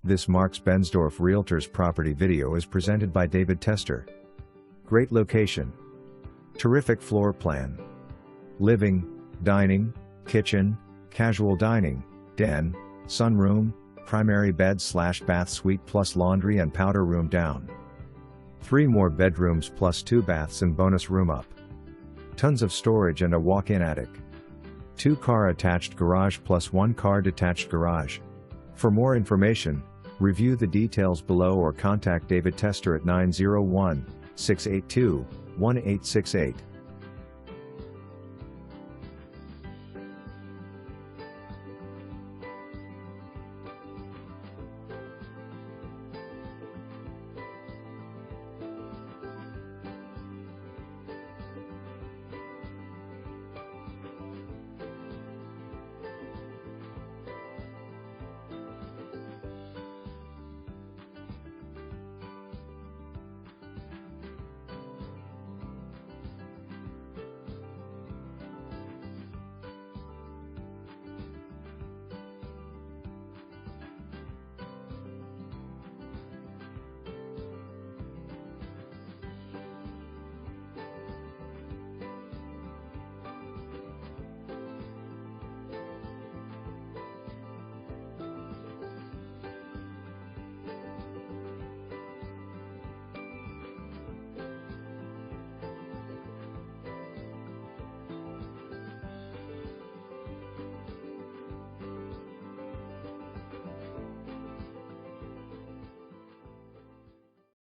This Marx-Bensdorf Realtors property video is presented by David Tester. Great location. Terrific floor plan. Living, dining, kitchen, casual dining, den, sunroom, primary bed/bath suite plus laundry and powder room down. 3 more bedrooms plus 2 baths and bonus room up. Tons of storage and a walk-in attic. 2-car attached garage plus 1-car detached garage. For more information, review the details below or contact David Tester at 901-682-1868.